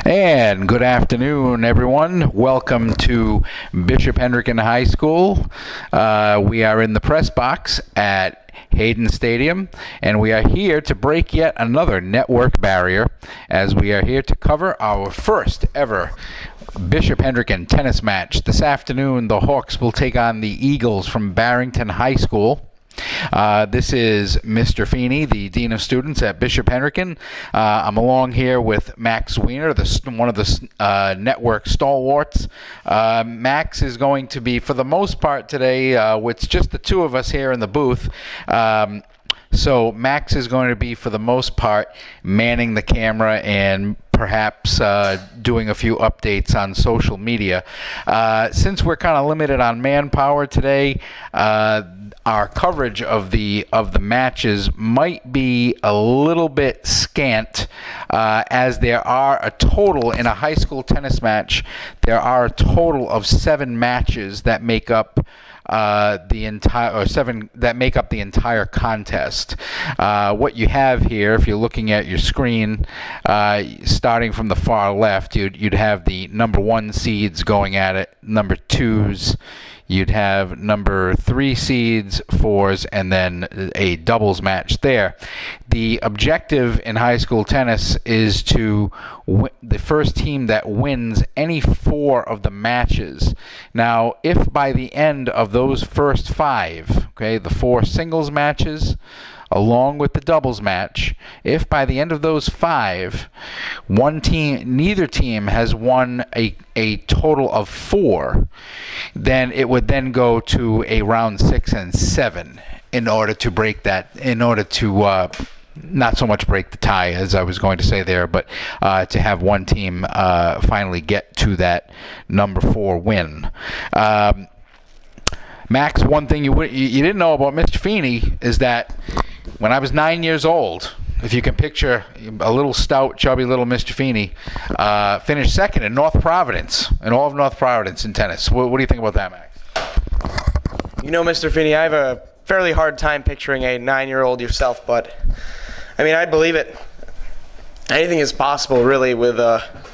And good afternoon, everyone. Welcome to Bishop Hendricken High School. We are in the press box at Hayden Stadium, and we are here to break yet another network barrier as we are here to cover our first ever Bishop Hendricken tennis match. This afternoon, the Hawks will take on the Eagles from Barrington High School. This is Mr. Feeney, the Dean of Students at Bishop Hendricken. I'm along here with Max Wiener, one of the network stalwarts. Max is going to be, for the most part today, with just the two of us here in the booth. So Max is going to be, for the most part, manning the camera and perhaps doing a few updates on social media. Since we're kind of limited on manpower today, our coverage of the matches might be a little bit scant, as there are a total in a high school tennis match. There are a total of 7 matches that make up the entire contest. What you have here, if you're looking at your screen, starting from the far left, you'd have the number 1 seeds going at it, number 2s. You'd have number 3 seeds, 4s, and then a doubles match there. The objective in high school tennis is to the first team that wins any 4 of the matches. Now, if by the end of those first 5, okay, the 4 singles matches, along with the doubles match, if by the end of those 5, neither team has won a total of 4, then it would then go to a round 6 and 7 in order to break that, not so much break the tie, as I was going to say there, but to have one team finally get to that number 4 win. Max, one thing you didn't know about Mr. Feeney is that when I was 9 years old, if you can picture a little stout, chubby little Mr. Feeney, finished second in North Providence, in all of North Providence in tennis. What do you think about that, Max? You know, Mr. Feeney, I have a fairly hard time picturing a 9-year-old yourself, but I mean, I believe it. Anything is possible, really, with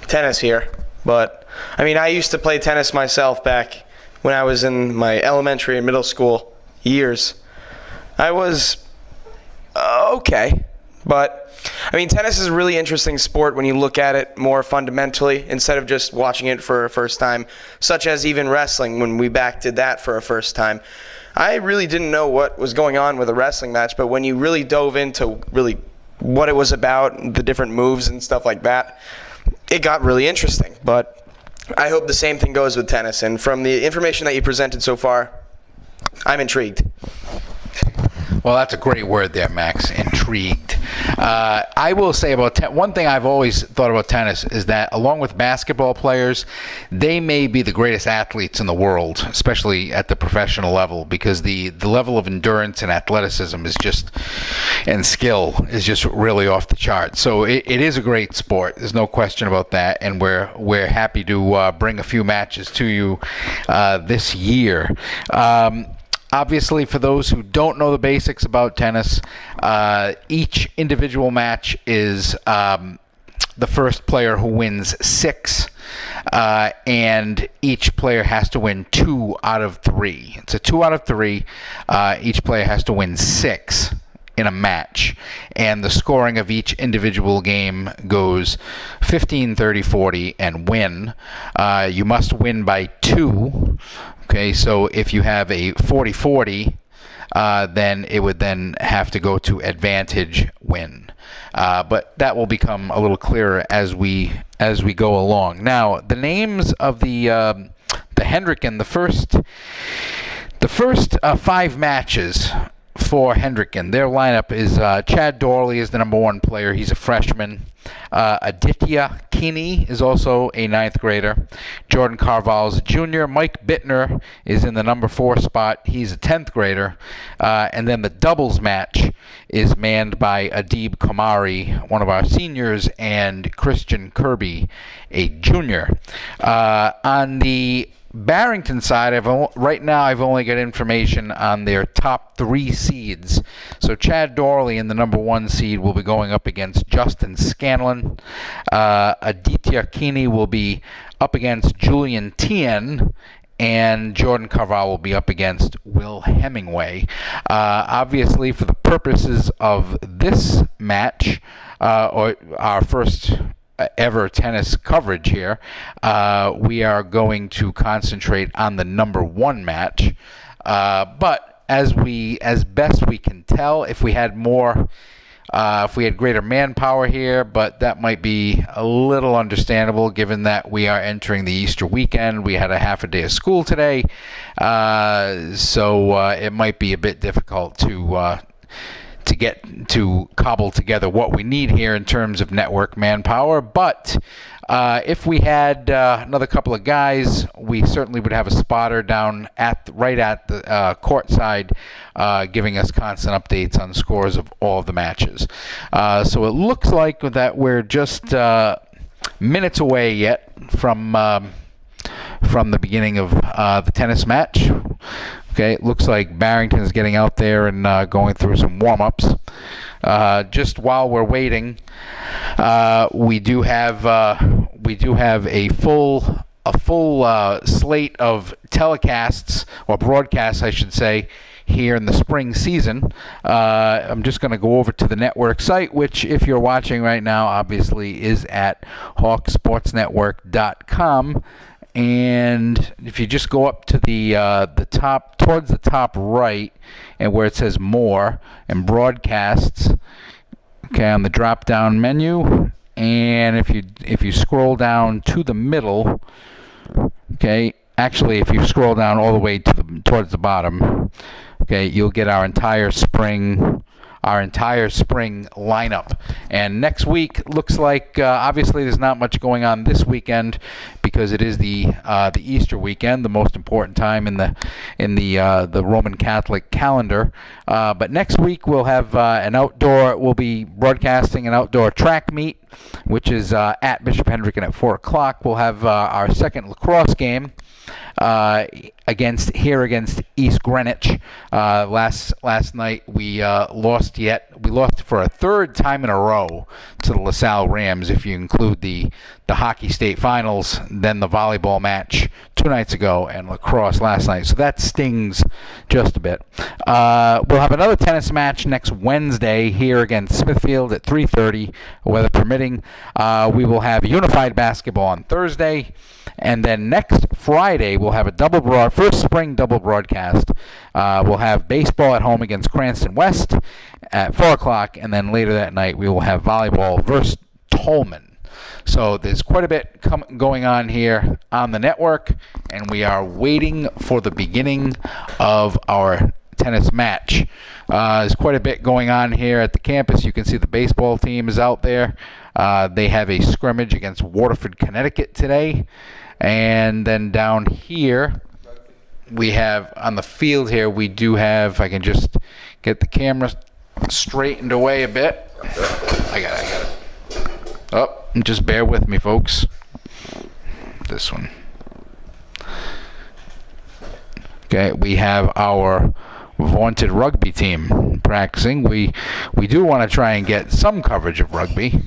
tennis here. But I mean, I used to play tennis myself back when I was in my elementary and middle school years. I was okay, but I mean, tennis is a really interesting sport when you look at it more fundamentally instead of just watching it for a first time, such as even wrestling when we back did that for a first time. I really didn't know what was going on with a wrestling match, but when you really dove into really what it was about, the different moves and stuff like that, it got really interesting. But I hope the same thing goes with tennis, and from the information that you presented so far, I'm intrigued. Well, that's a great word there, Max. Intrigued. I will say about one thing I've always thought about tennis is that, along with basketball players, they may be the greatest athletes in the world, especially at the professional level, because the level of endurance and athleticism and skill is just really off the chart. So it is a great sport. There's no question about that, and we're happy to bring a few matches to you this year. Obviously, for those who don't know the basics about tennis, each individual match is the first player who wins 6, and each player has to win 2 out of 3. It's a 2 out of 3. Each player has to win 6 in a match, and the scoring of each individual game goes 15, 30, 40, and win. You must win by 2. Okay, so if you have a 40-40, then it would then have to go to advantage win. But that will become a little clearer as we go along. Now, the names of the Hendricken, the first 5 matches for Hendricken, their lineup is Chad Dorley is the number 1 player. He's a freshman. Aditya Keeney is also a 9th grader. Jordan Carvalho is a junior. Mike Bittner is in the number 4 spot. He's a 10th grader. And then the doubles match is manned by Adib Komari, one of our seniors, and Christian Kirby, a junior. On the Barrington side, right now I've only got information on their top 3 seeds. So Chad Dorley in the number 1 seed will be going up against Justin Scanlon. Aditya Kini will be up against Julian Tien, and Jordan Carval will be up against Will Hemingway. Obviously, for the purposes of this match, or our first ever tennis coverage here, we are going to concentrate on the number one match. But as best we can tell, if we had greater manpower here, but that might be a little understandable given that we are entering the Easter weekend. We had a half a day of school today, so it might be a bit difficult to cobble together what we need here in terms of network manpower. But if we had another couple of guys, we certainly would have a spotter down right at the court side, giving us constant updates on scores of all of the matches. So it looks like that we're just minutes away yet from the beginning of the tennis match. Okay, it looks like Barrington is getting out there and going through some warm-ups. Just while we're waiting, we do have a full slate of telecasts, or broadcasts, I should say, here in the spring season. I'm just going to go over to the network site, which, if you're watching right now, obviously is at hawksportsnetwork.com. And if you just go up to the top, towards the top right, and where it says More and Broadcasts, okay, on the drop-down menu, and if you scroll down to the middle, okay, actually if you scroll down all the way towards the bottom, okay, you'll get our entire spring lineup. And next week looks like obviously there's not much going on this weekend because it is the Easter weekend, the most important time in the Roman Catholic calendar. But next week we'll have we'll be broadcasting an outdoor track meet, which is at Bishop Hendricken at 4:00. We'll have our second lacrosse game against East Greenwich. Last night we lost for a third time in a row to the LaSalle Rams, if you include the hockey state finals, then the volleyball match 2 nights ago, and lacrosse last night. So that stings just a bit. We'll have another tennis match next Wednesday here against Smithfield at 3:30, weather permitting. We will have unified basketball on Thursday. And then next Friday, we'll have first spring double broadcast. We'll have baseball at home against Cranston West at 4:00, and then later that night, we will have volleyball versus Tolman. So there's quite a bit going on here on the network, and we are waiting for the beginning of our tennis match. There's quite a bit going on here at the campus. You can see the baseball team is out there. They have a scrimmage against Waterford, Connecticut today. And then down here, we have on the field here, we do have, if I can just get the camera straightened away a bit. I got it. Oh, just bear with me, folks. This one. Okay, we have our vaunted rugby team practicing. We do want to try and get some coverage of rugby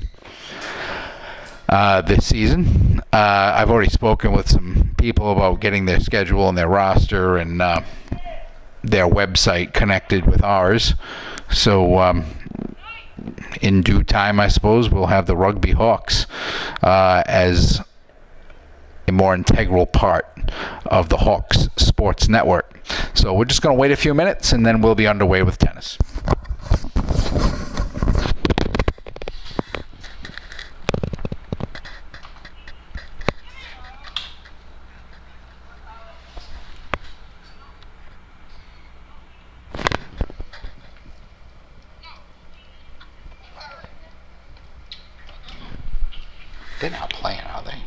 this season. I've already spoken with some people about getting their schedule and their roster and their website connected with ours. So in due time, I suppose, we'll have the Rugby Hawks as a more integral part of the Hawks Sports Network. So we're just going to wait a few minutes, and then we'll be underway with tennis. They're not playing, are they?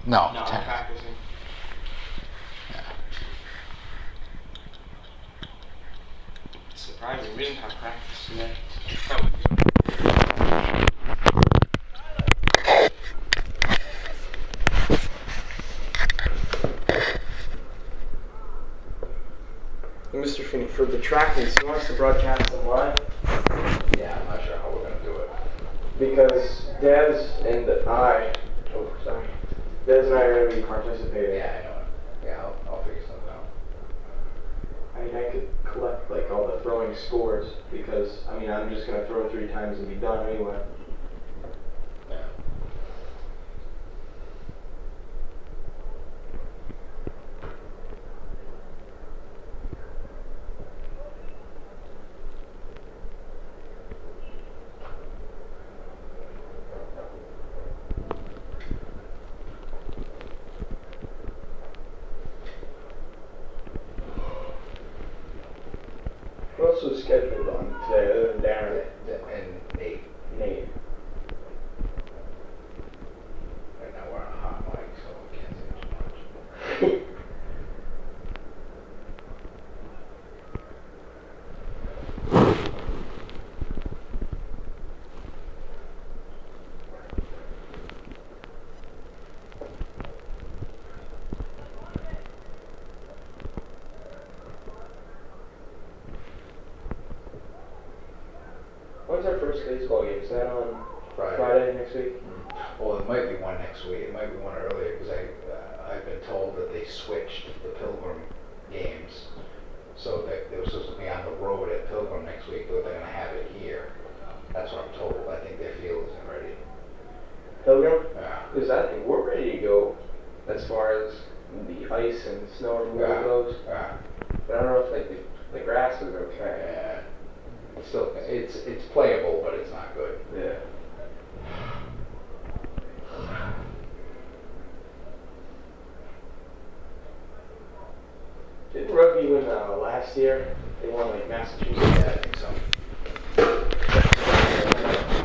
No, practicing. Yeah. It's surprising. We didn't have practice today. Mr. Finney, for the track meets, you want us to broadcast it live? Yeah, I'm not sure how we're going to do it. Because Dez and I. Oh, sorry. Dez and I are going to be participating. Yeah, I know it. Yeah, I'll figure something out. I mean, I could collect like all the throwing scores because I mean I'm just going to throw 3 times and be done anyway. Yeah. Who else was scheduled on today other than Darren? And Nate. Nate. Right now we're on a hot mic, so we can't say too much. When's our first baseball game? Is that on Friday next week? Well, it might be one next week. It might be one earlier because I've been told that they switched the Pilgrim games, so that they were supposed to be on the road at Pilgrim next week, but they're going to have it here. That's what I'm told. I think their field isn't ready. Pilgrim? Yeah. Because I think we're ready to go as far as the ice and snow removal goes. Yeah. But I don't know if like the grass is okay. Yeah. It's playable, but it's not good. Yeah. Didn't rugby win last year? They won like Massachusetts. Yeah, I think so.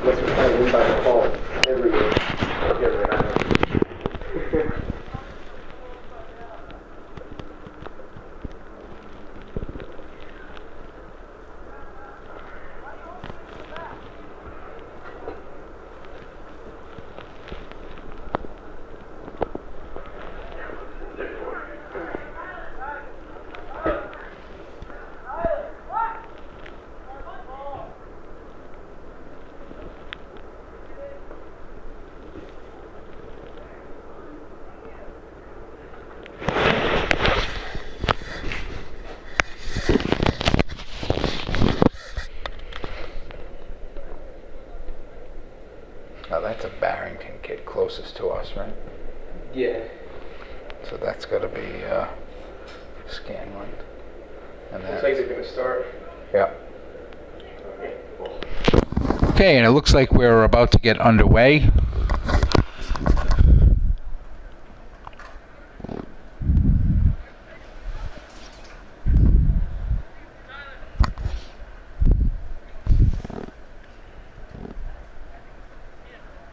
Let's try to win by default every year. Every night. Now that's a Barrington kid closest to us, right? Yeah. So that's got to be Scanlon. And Looks like they're gonna start. Yeah. Okay, cool. Okay, and it looks like we're about to get underway.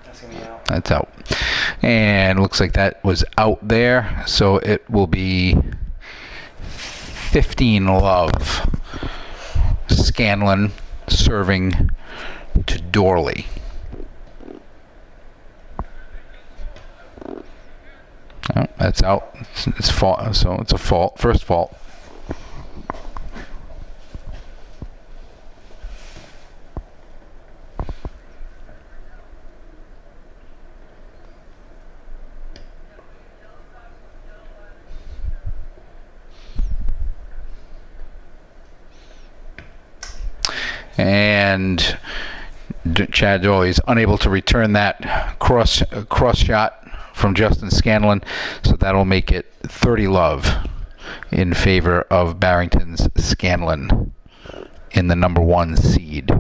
That's gonna be out. That's out. And looks like that was out there. So it will be 15 love. Scanlon serving to Dorley. Oh, that's out. It's fault. So it's a fault. First fault. And Chad Dorley is unable to return that cross shot from Justin Scanlon, so that'll make it 30 love in favor of Barrington's Scanlon in the number 1 seed.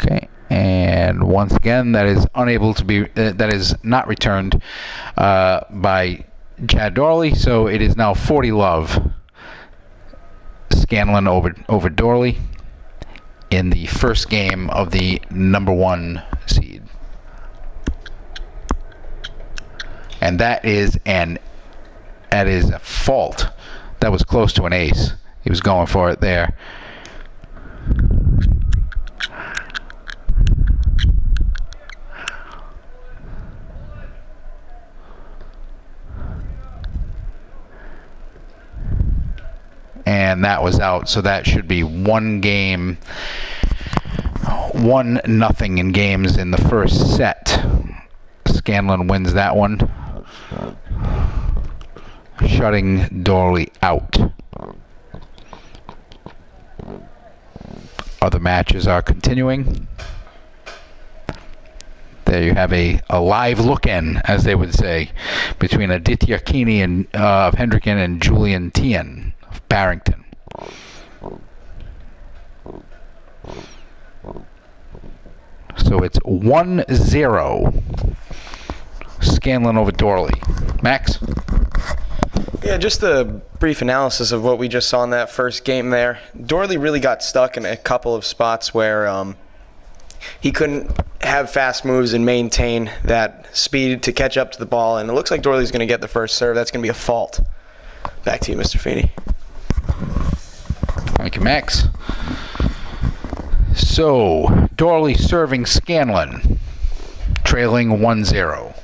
Okay, and once again, that is unable to be, that is not returned by Chad Dorley, so it is now 40 love. Scanlon over Dorley in the first game of the number 1 seed. And that is a fault. That was close to an ace. He was going for it there. and that was out. So that should be 1-0 in games in the first set. Scanlon wins that one, shutting Dorley out. Other matches are continuing. There you have a live look-in, as they would say, between Aditya Keeney and of Hendricken and Julian Tien of Barrington. So it's 1-0. Scanlon over Dorley. Max? Yeah, just a brief analysis of what we just saw in that first game there. Dorley really got stuck in a couple of spots where he couldn't have fast moves and maintain that speed to catch up to the ball, and it looks like Dorley's going to get the first serve. That's going to be a fault. Back to you, Mr. Feeney. Thank you, Max. So, Dorley serving Scanlon, trailing 1-0.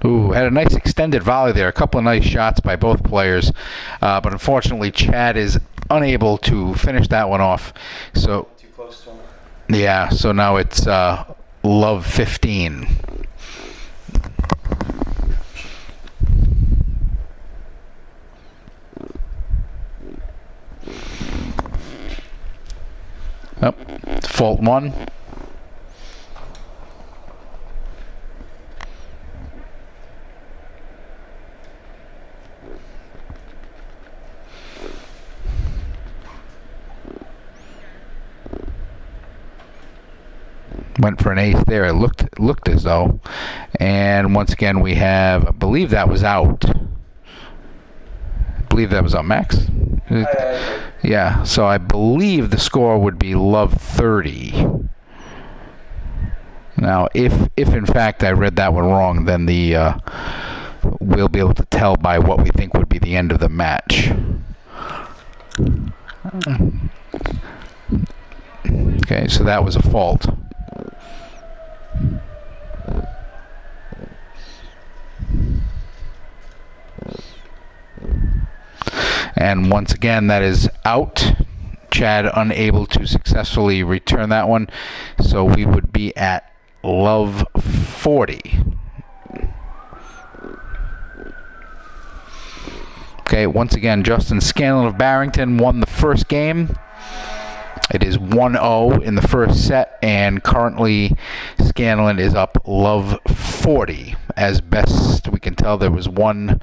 Ooh, had a nice extended volley there. A couple of nice shots by both players. But unfortunately, Chad is unable to finish that one off. So, Too close to him. yeah, so now it's Love 15. Oh, fault 1. Went for an ace there. It looked as though. And once again, we have, I believe that was out. Max? Yeah, so I believe the score would be Love 30. Now, if in fact I read that one wrong, then we'll be able to tell by what we think would be the end of the match. Okay, so that was a fault. And once again, that is out. Chad unable to successfully return that one. So we would be at Love 40. Okay, once again, Justin Scanlon of Barrington won the first game. It is 1-0 in the first set, and currently Scanlon is up Love 40. As best we can tell, there was one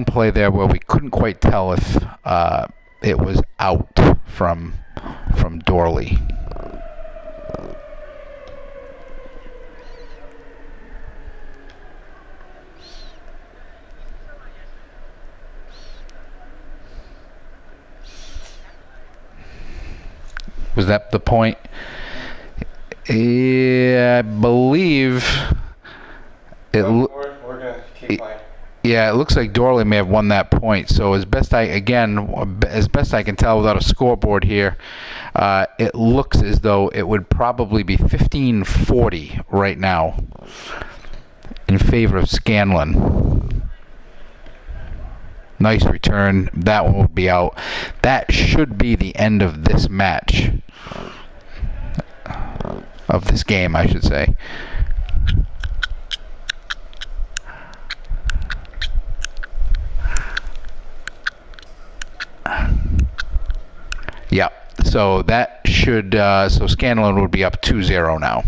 play there where we couldn't quite tell if it was out from Dorley. Was that the point? Yeah, I believe it. We're gonna keep playing. Yeah, it looks like Dorley may have won that point. So as best I can tell without a scoreboard here, it looks as though it would probably be 15-40 right now in favor of Scanlon. Nice return. That one will be out. That should be the end of this match. Of this game, I should say. Yep. So that should, so Scanlon would be up 2-0 now.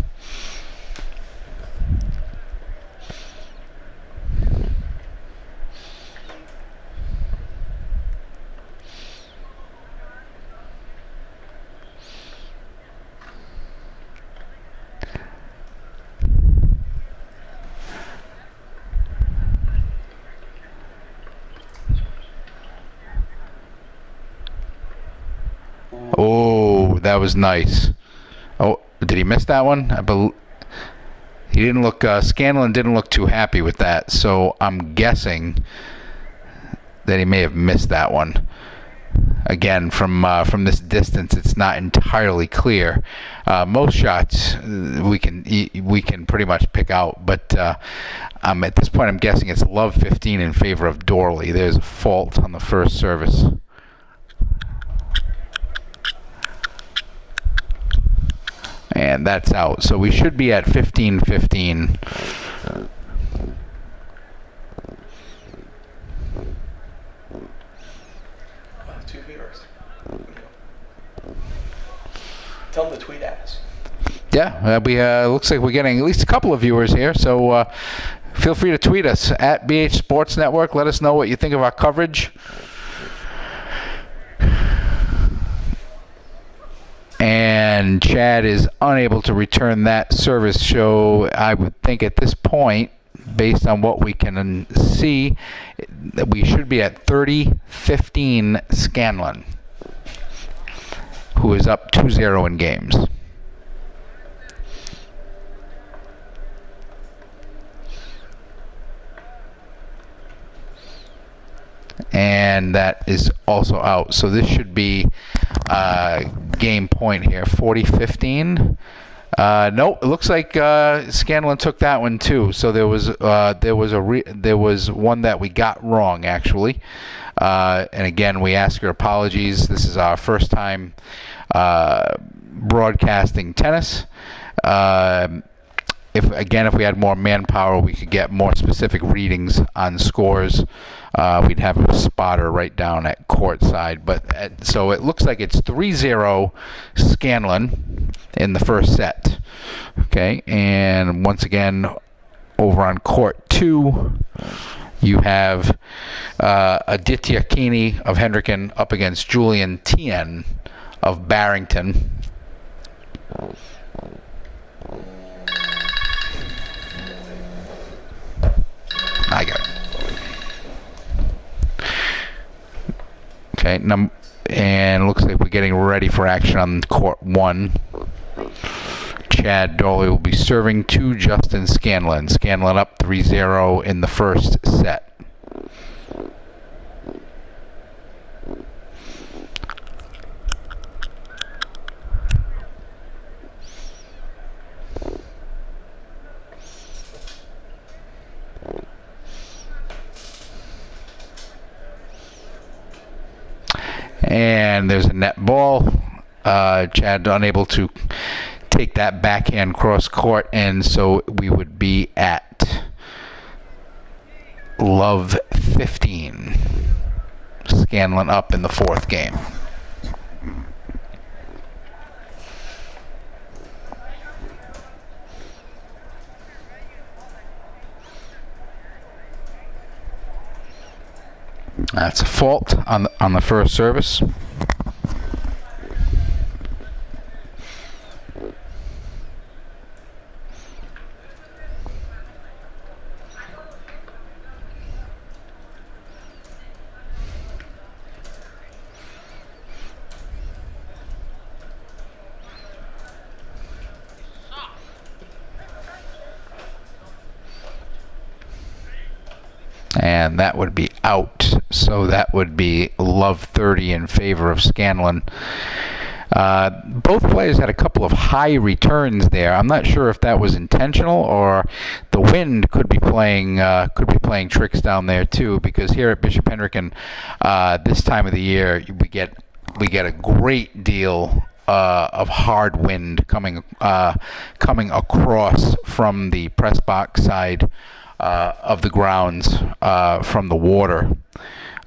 Oh, that was nice. Oh, Did he miss that one? He didn't look. Scanlon didn't look too happy with that, so I'm guessing that he may have missed that one. Again, from this distance, it's not entirely clear. Most shots we can pretty much pick out, but at this point, I'm guessing it's love 15 in favor of Dorley. There's a fault on the first service. And that's out. So we should be at 15-15. Two viewers. Tell them to tweet at us. Yeah, we looks like we're getting at least a couple of viewers here. So feel free to tweet us at BH Sports Network. Let us know what you think of our coverage. And Chad is unable to return that service, so I would think at this point, based on what we can see, that we should be at 30-15 Scanlon, who is up 2-0 in games. And that is also out. So this should be game point here, 40-15. Nope, it looks like Scanlon took that one too. So there was one that we got wrong actually. And again, we ask your apologies. This is our first time broadcasting tennis. If we had more manpower, we could get more specific readings on scores. We'd have a spotter right down at court side. So it looks like it's 3-0 Scanlon in the first set. Okay, and once again, over on court 2, you have Aditya Keeney of Hendricken up against Julian Tien of Barrington. I got it. Okay, and looks like we're getting ready for action on court 1. Chad Dorley will be serving to Justin Scanlon. Scanlon up 3-0 in the first set. And there's a net ball. Chad unable to take that backhand cross court, and so we would be at love 15. Scanlon up in the fourth game. That's a fault on the first service. And that would be out. So that would be love 30 in favor of Scanlon. Both players had a couple of high returns there. I'm not sure if that was intentional or the wind could be playing tricks down there too. Because here at Bishop Hendricken, this time of the year we get a great deal of hard wind coming across from the press box side of the grounds from the water.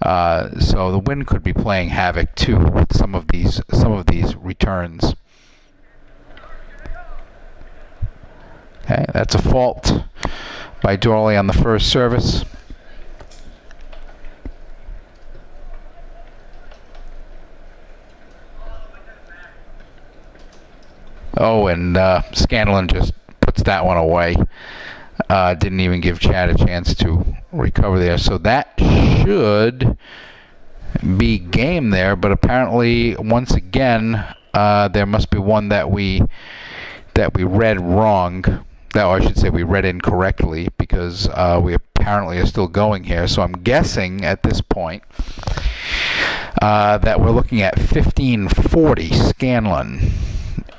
So the wind could be playing havoc too with some of these returns. Okay, that's a fault by Dorley on the first service. Oh, and Scanlon just puts that one away. Didn't even give Chad a chance to recover there. So that should be game there, but apparently once again there must be one that we that we read wrong. No, I should say we read incorrectly because we apparently are still going here. So I'm guessing at this point that we're looking at 1540 Scanlon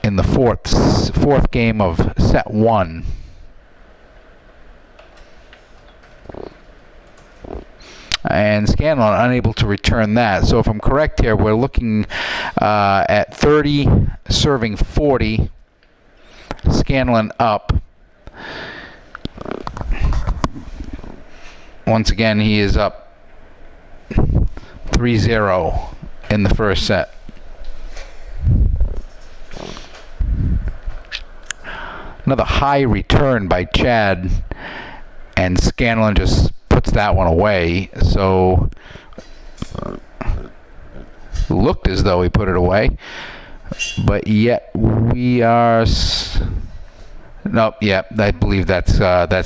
in the fourth game of set 1. And Scanlon unable to return that. So if I'm correct here, we're looking at 30 serving 40. Scanlon up. Once again, he is up 3-0 in the first set. Another high return by Chad, and Scanlon just puts that one away. So looked as though he put it away, but yet we are. Nope, yeah, I believe that's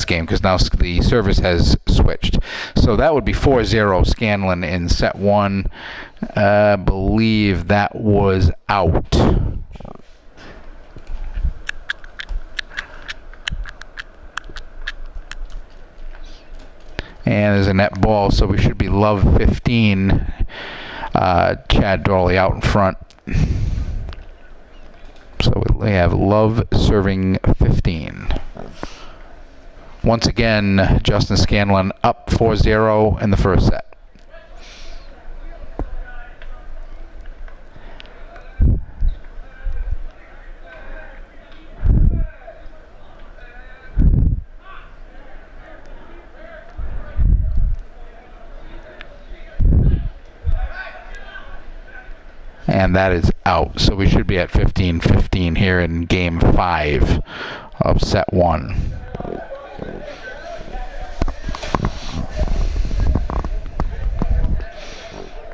game, because now the service has switched. So that would be 4-0 Scanlon in set 1. I believe that was out. And there's a net ball, so we should be love 15. Chad Dorley out in front. So we have love serving 15. Once again, Justin Scanlon up 4-0 in the first set. And that is out. So we should be at 15-15 here in game 5 of set 1.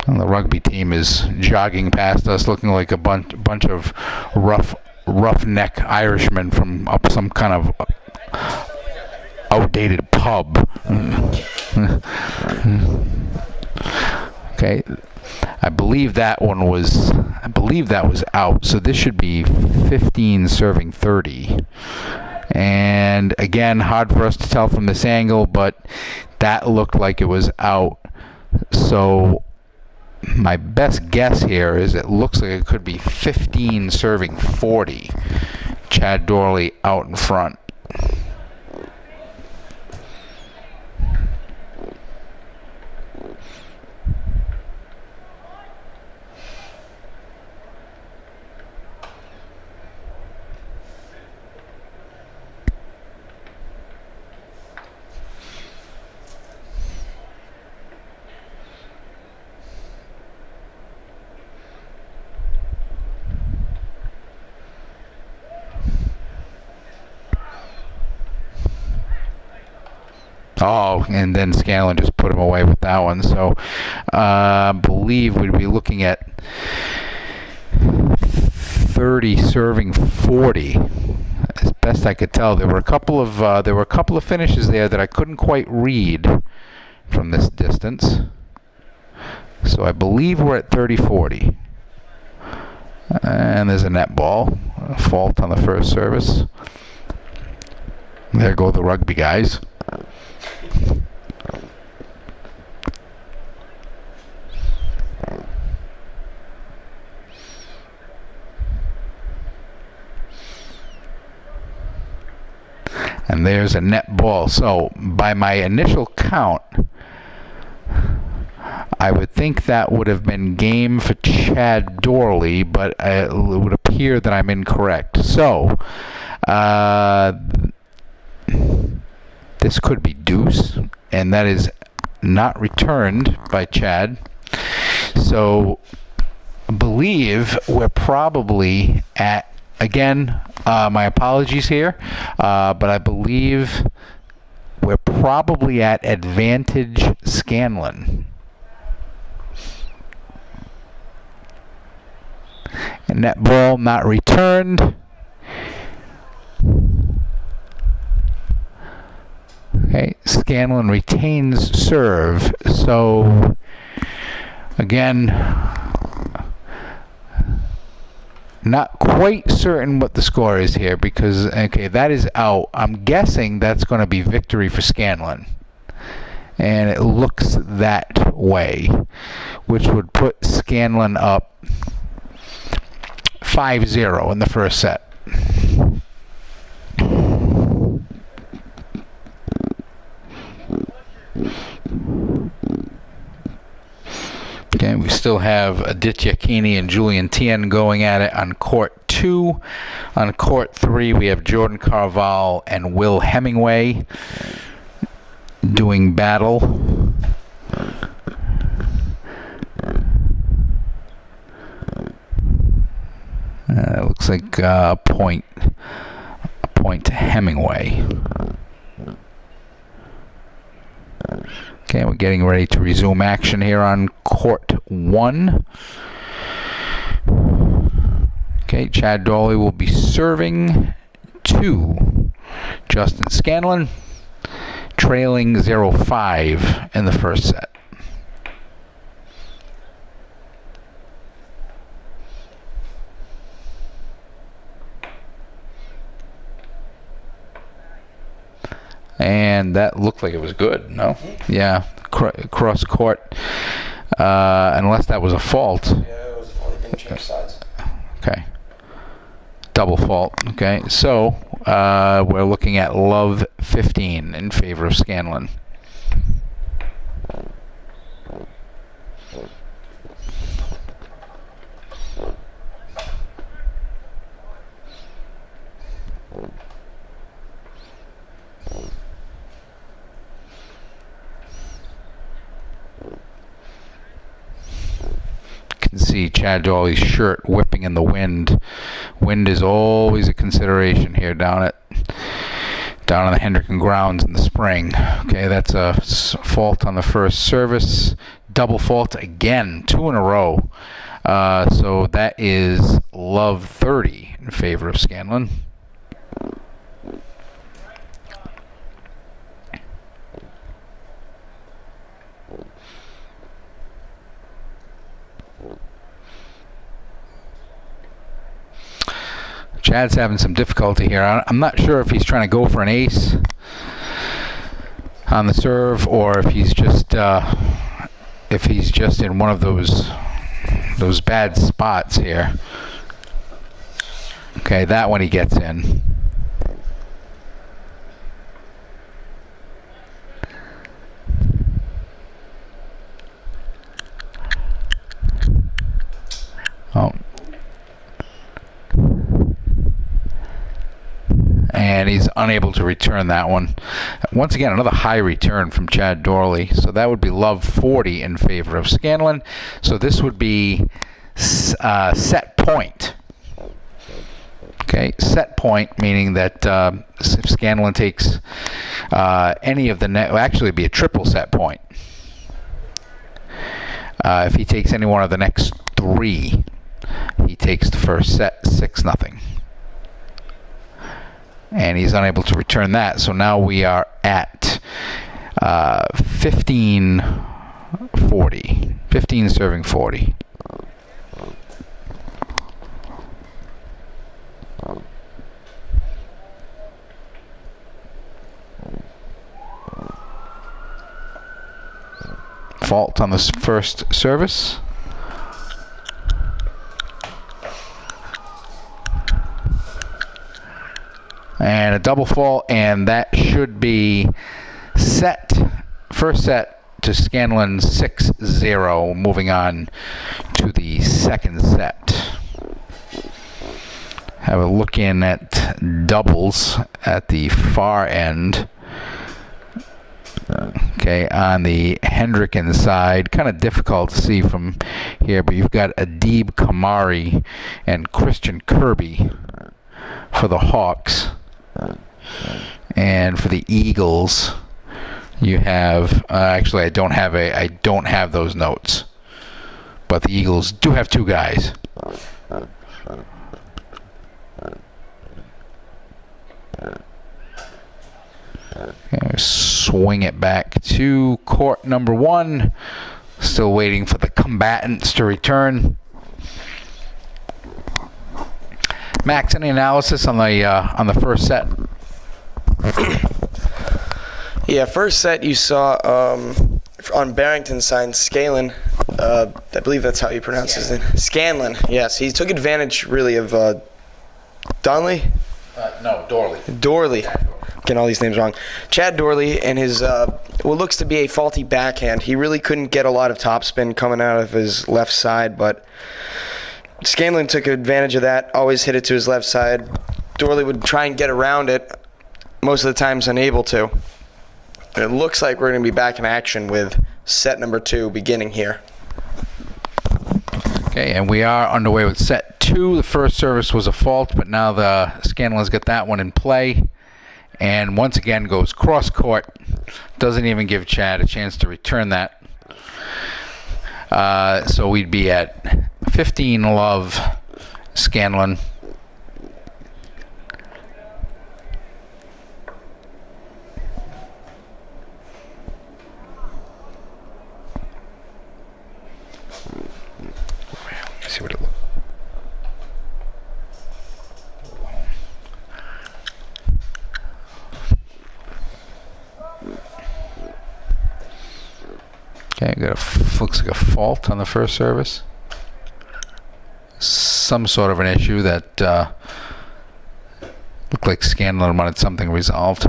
And the rugby team is jogging past us, looking like a bunch of roughneck Irishmen from up some kind of outdated pub. Okay. I believe that was out. So this should be 15 serving 30. And again, hard for us to tell from this angle, but that looked like it was out. So my best guess here is it looks like it could be 15 serving 40. Chad Dorley out in front. Oh, and then Scanlon just put him away with that one. So I believe we'd be looking at 30 serving 40. As best I could tell, there were a couple of finishes there that I couldn't quite read from this distance. So I believe we're at 30-40. And there's a net ball, a fault on the first service. There go the rugby guys. And there's a net ball. So by my initial count, I would think that would have been game for Chad Dorley, but it would appear that I'm incorrect. So this could be deuce, and that is not returned by Chad. So I believe we're probably at, again, my apologies here, but I believe we're probably at advantage Scanlon. And that ball not returned. Okay, Scanlon retains serve. So again, Not quite certain what the score is here because, okay, that is out. I'm guessing that's going to be victory for Scanlon. And it looks that way, which would put Scanlon up 5-0 in the first set. Okay, we still have Aditya Keeney and Julian Tien going at it on court 2. On court 3, we have Jordan Carval and Will Hemingway doing battle. It looks like a point to Hemingway. Okay, we're getting ready to resume action here on court 1. Okay, Chad Dawley will be serving to Justin Scanlon, trailing 0-5 in the first set. And that looked like it was good, no? Yeah, cross court. Unless that was a fault. Yeah, it was a fault. He didn't change sides. Okay. Double fault. Okay, so we're looking at love 15 in favor of Scanlon. Can see Chad Dawley's shirt whipping in the wind. Wind is always a consideration here down on the Hendricken grounds in the spring. Okay, that's a fault on the first service. Double fault again, 2 in a row. So that is love 30 in favor of Scanlon. Chad's having some difficulty here. I'm not sure if he's trying to go for an ace on the serve or if he's just in one of those bad spots here. Okay, that one he gets in. Oh. And he's unable to return that one. Once again, another high return from Chad Dawley. So that would be love 40 in favor of Scanlon. So this would be set point. Okay, set point, meaning that if Scanlon takes any of the actually it'd be a triple set point. If he takes any one of the next 3, he takes the first set 6-0. And he's unable to return that. So now we are at 15-40. 15 serving 40. Fault on this first service. And a double fault, and that should be first set to Scanlon 6-0, moving on to the second set. Have a look in at doubles at the far end. Okay, on the Hendricken side, kind of difficult to see from here, but you've got Adib Kamari and Christian Kirby for the Hawks. And for the Eagles, you have actually I don't have those notes, but the Eagles do have 2 guys. Okay, swing it back to court number 1. Still waiting for the combatants to return. Max, any analysis on the first set? Yeah, first set you saw on Barrington's side, Scanlon. I believe that's how you pronounce his name. Scanlon. Yes, he took advantage really of Donnelly. No, Dorley. Dorley. Getting all these names wrong. Chad Dorley and his what looks to be a faulty backhand. He really couldn't get a lot of topspin coming out of his left side, but Scanlon took advantage of that. Always hit it to his left side. Dorley would try and get around it. Most of the times unable to. And it looks like we're going to be back in action with set number 2 beginning here. Okay, and we are underway with set 2. The first service was a fault, but now the Scanlon's got that one in play. And once again goes cross court. Doesn't even give Chad a chance to return that. So we'd be at 15 love Scanlon. Let's see what it looks like. Okay, looks like a fault on the first service. Some sort of an issue that looked like Scanlon wanted something resolved.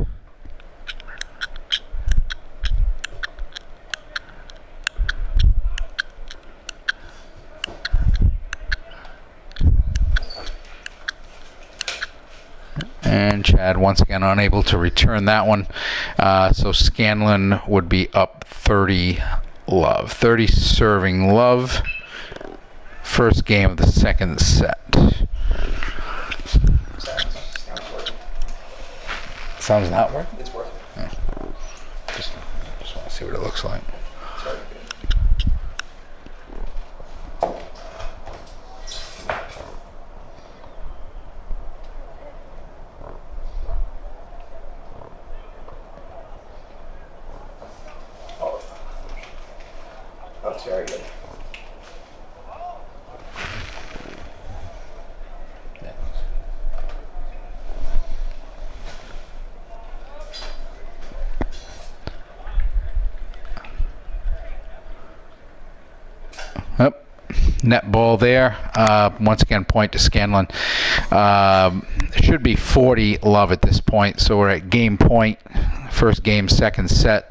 And Chad once again unable to return that one. So Scanlon would be up 30 love. 30 serving love. First game of the second set. Sounds not working? It's working. Oh. Just want to see what it looks like. That's very good. Yep. Net ball there. Once again, point to Scanlon. It should be 40 love at this point, so we're at game point. First game, second set.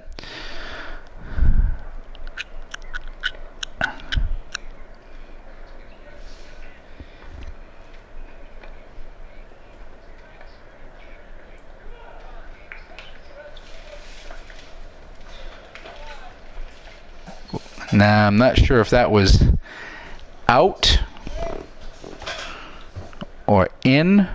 Now, I'm not sure if that was out or in.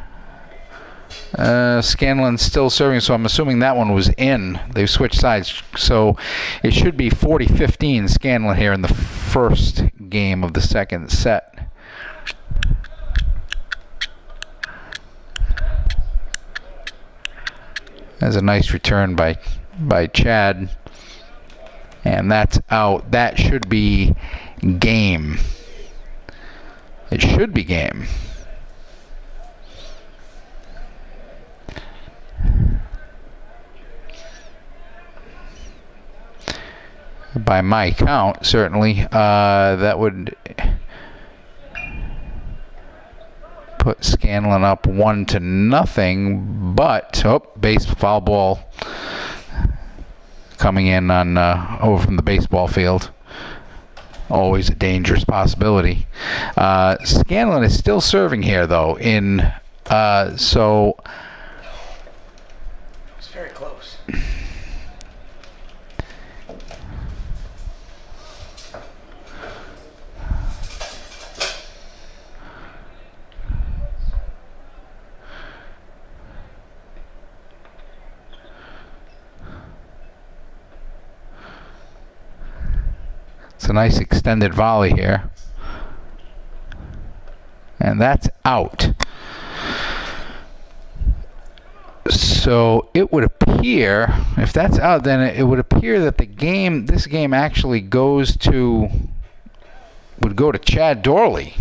Scanlon's still serving, so I'm assuming that one was in. They've switched sides. So it should be 40-15 Scanlon here in the first game of the second set. That's a nice return by Chad. And that's out. That should be game. It should be game. By my count, certainly, that would put Scanlon up 1-0. But base foul ball coming in on over from the baseball field. Always a dangerous possibility. Scanlon is still serving here, though. So It's very close. it's a nice extended volley here. And that's out. So it would appear, if that's out, then it would appear that this game actually would go to Chad Dorley.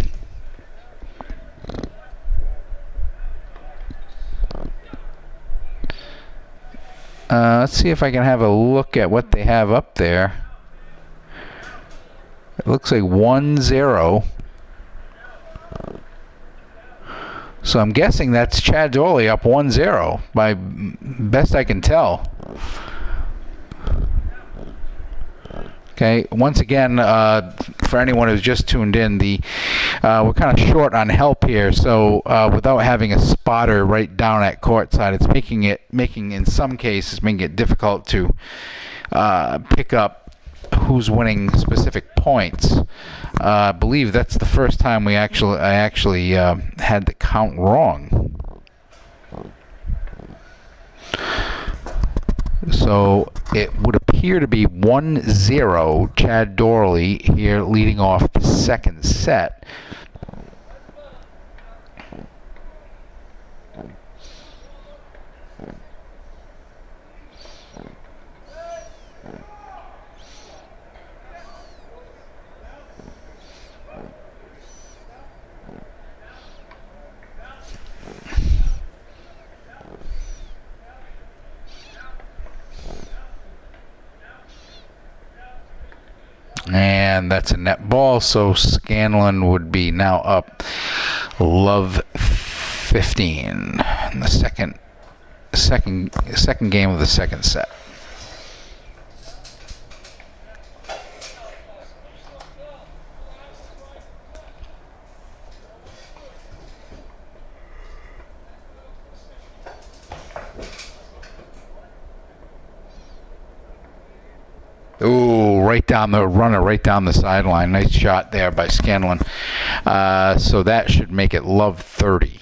Let's see if I can have a look at what they have up there. It looks like 1-0. So I'm guessing that's Chad Dorley up 1-0 by best I can tell. Okay, once again, for anyone who's just tuned in, we're kind of short on help here, so without having a spotter right down at courtside, it's making in some cases making it difficult to pick up who's winning specific points. I believe that's the first time I actually had the count wrong. So it would appear to be 1-0 Chad Dorley here leading off the second set. And that's a net ball, so Scanlon would be now up love 15 in the second game of the second set. Ooh, right down the sideline. Nice shot there by Scanlon. So that should make it love 30.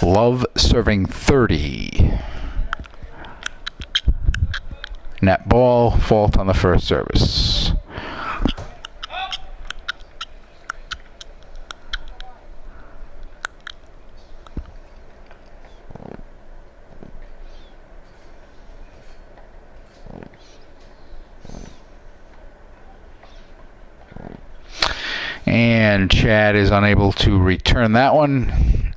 Love serving 30. Net ball, fault on the first service. And Chad is unable to return that one.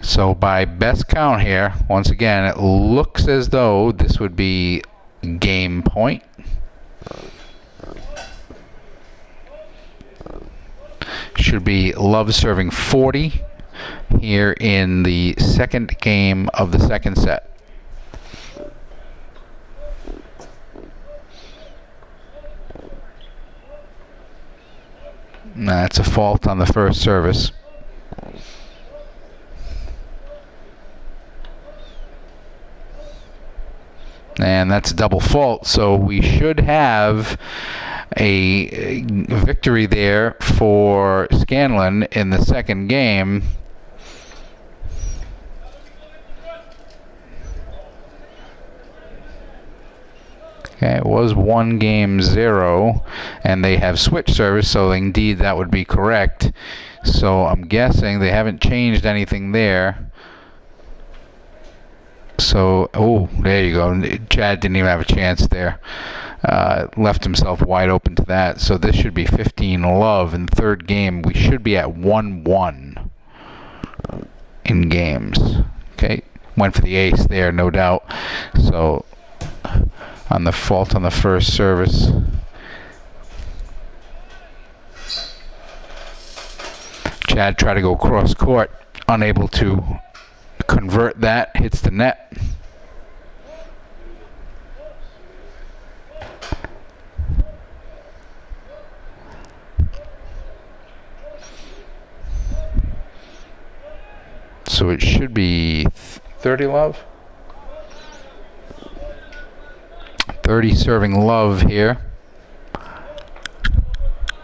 So by best count here, once again, it looks as though this would be game point. Should be love serving 40 here in the second game of the second set. That's a fault on the first service. And that's a double fault, so we should have a victory there for Scanlon in the second game. Okay, it was 1-0, and they have switch service, so indeed that would be correct. So I'm guessing they haven't changed anything there. So, oh, there you go. Chad didn't even have a chance there. Left himself wide open to that. So this should be 15 love in the third game. We should be at 1-1 in games. Okay, went for the ace there, no doubt. So on the fault on the first service. Chad tried to go cross court, unable to convert that, hits the net. So it should be 30 love. 30 serving love here.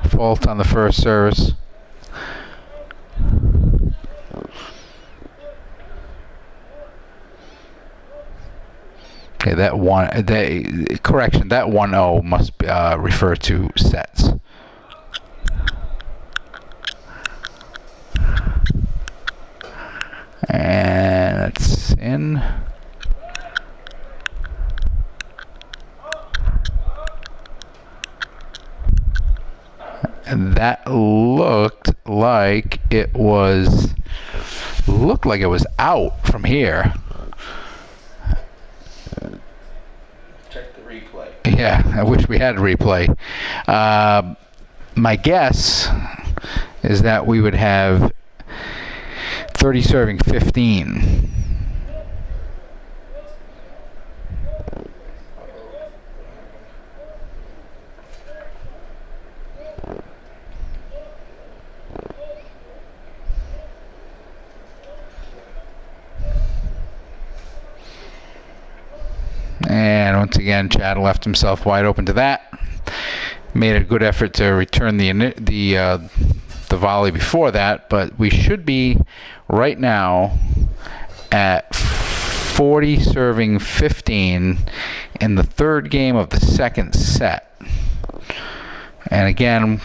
Fault on the first service. Okay, that 1-0 must refer to sets. And that's in. And that looked like it was out from here. Yeah, I wish we had a replay. My guess is that we would have 30 serving 15. And once again, Chad left himself wide open to that. Made a good effort to return the volley before that, but we should be right now at 40 serving 15 in the third game of the second set. And again,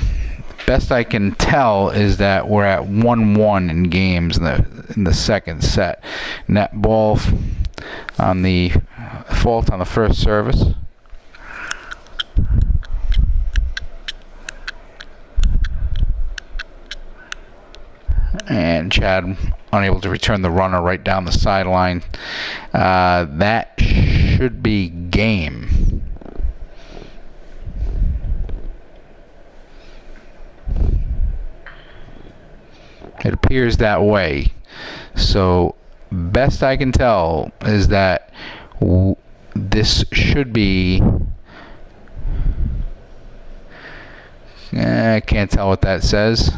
best I can tell is that we're at 1-1 in games in the second set. Net ball on the fault on the first service. And Chad unable to return the runner right down the sideline. That should be game. It appears that way. So best I can tell is that this should be... I can't tell what that says.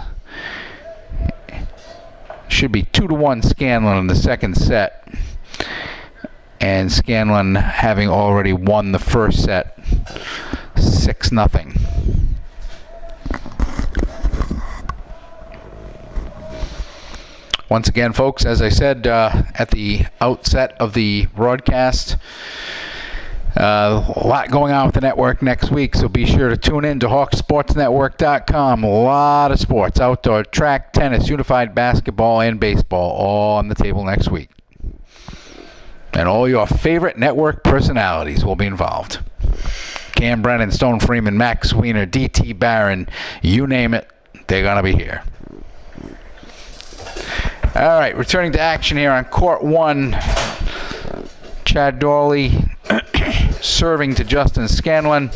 Should be 2-1 Scanlon in the second set, and Scanlon having already won the first set 6-0. Once again, folks, as I said at the outset of the broadcast, a lot going on with the network next week, so be sure to tune in to HawkSportsNetwork.com. A lot of sports, outdoor, track, tennis, unified basketball, and baseball, all on the table next week. And all your favorite network personalities will be involved. Cam Brennan, Stone Freeman, Max Wiener, D.T. Barron, you name it, they're going to be here. All right, returning to action here on Court 1. Chad Dawley serving to Justin Scanlon.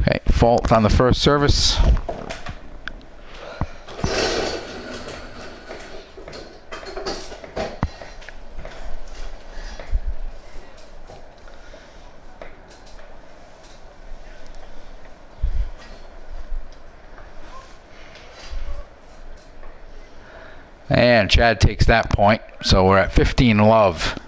Okay, fault on the first service. And Chad takes that point, so we're at 15-love.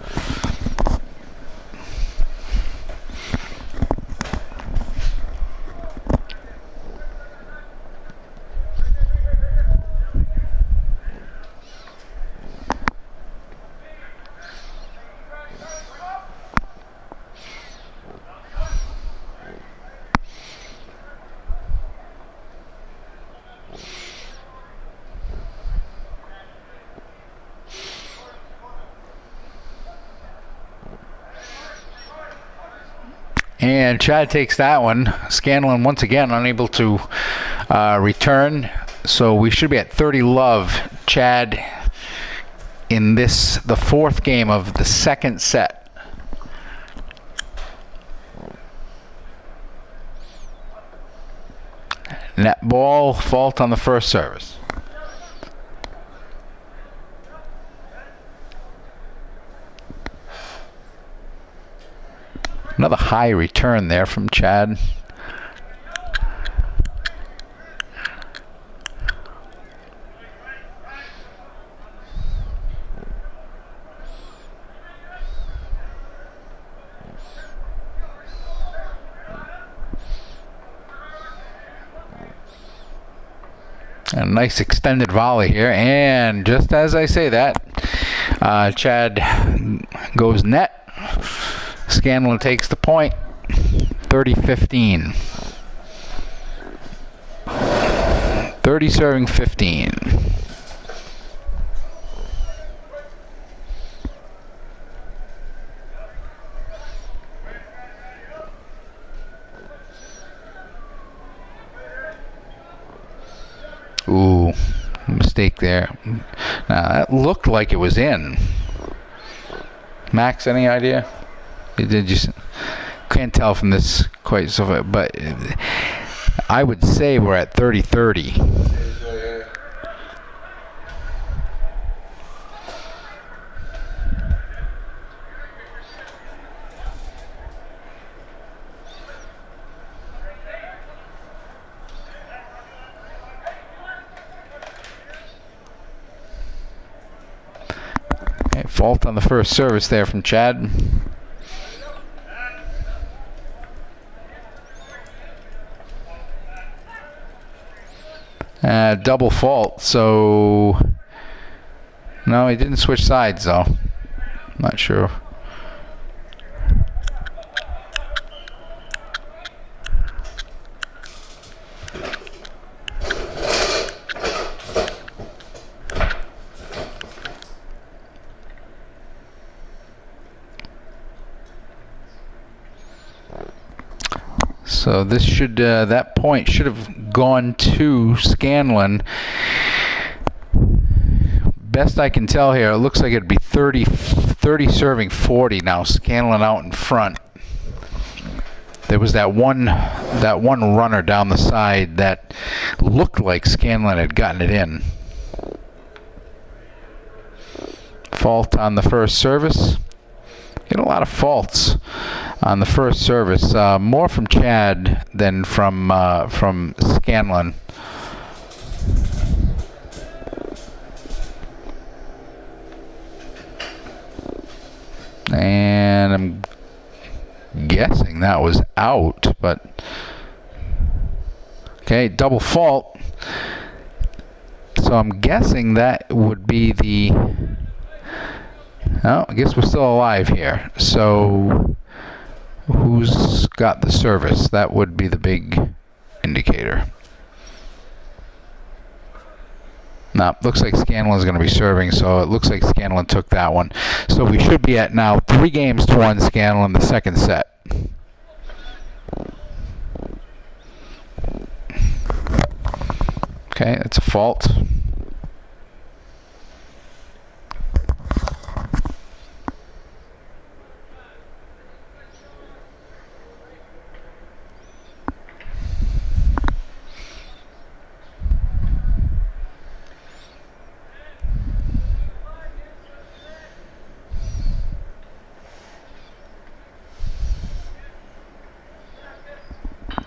And Chad takes that one. Scanlon once again unable to return. So we should be at 30-love. Chad in the fourth game of the second set. Net ball, fault on the first service. Another high return there from Chad. A nice extended volley here, and just as I say that, Chad goes net. Scanlon takes the point, 30-15. 30 serving 15. Ooh, mistake there. Now, that looked like it was in. Max, any idea? Did you can't tell from this quite so, but I would say we're at 30-30. Fault on the first service there from Chad. Double fault, so no, he didn't switch sides though. Not sure. So this should, that point should have gone to Scanlon. Best I can tell here, it looks like it'd be 30 serving 40 now. Scanlon out in front. There was that one runner down the side that looked like Scanlon had gotten it in. Fault on the first service. Get a lot of faults on the first service, more from Chad than from Scanlon. And I'm guessing that was out, but okay, double fault. So I'm guessing that would be the. Oh, I guess we're still alive here. So, who's got the service? That would be the big indicator. No, looks like Scanlon's going to be serving, so it looks like Scanlon took that one. So we should be at now 3-1 Scanlon the second set. Okay, that's a fault.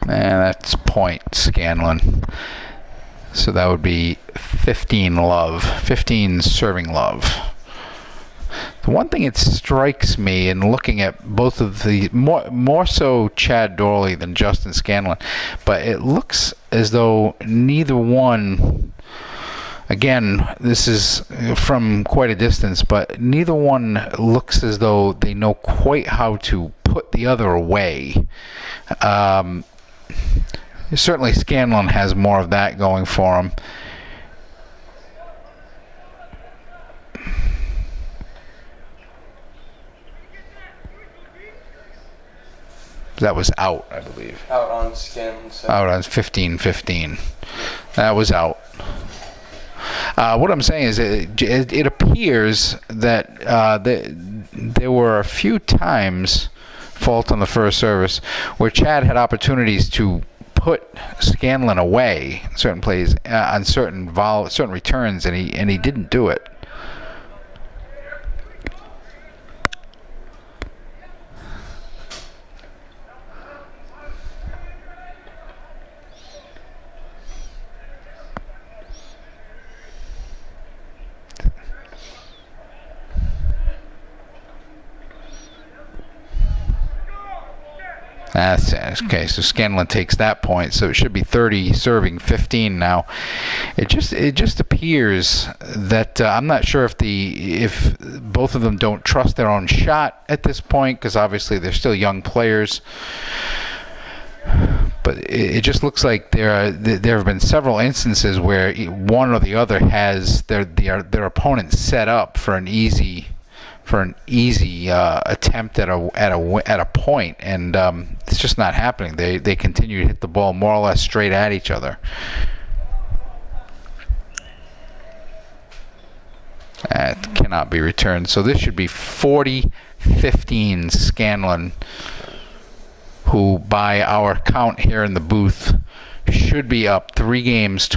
And that's point Scanlon. So that would be 15 love. 15 serving love. The one thing that strikes me in looking at both of the, more so Chad Dorley than Justin Scanlon, but it looks as though neither one, again, this is from quite a distance, but neither one looks as though they know quite how to put the other away. Certainly Scanlon has more of that going for him. That was out, I believe. Out on Scanlon. Out on 15-15. That was out. What I'm saying is it appears that there were a few times, fault on the first service, where Chad had opportunities to put Scanlon away certain plays on certain returns, and he didn't do it. That's okay. So Scanlon takes that point. So it should be 30 serving 15 now. It just appears that I'm not sure if both of them don't trust their own shot at this point, because obviously they're still young players. But it just looks like there have been several instances where one or the other has their opponent set up for an easy attempt at a point, and it's just not happening. They continue to hit the ball more or less straight at each other. cannot be returned. So this should be 40-15 Scanlon, who by our count here in the booth should be up 3-1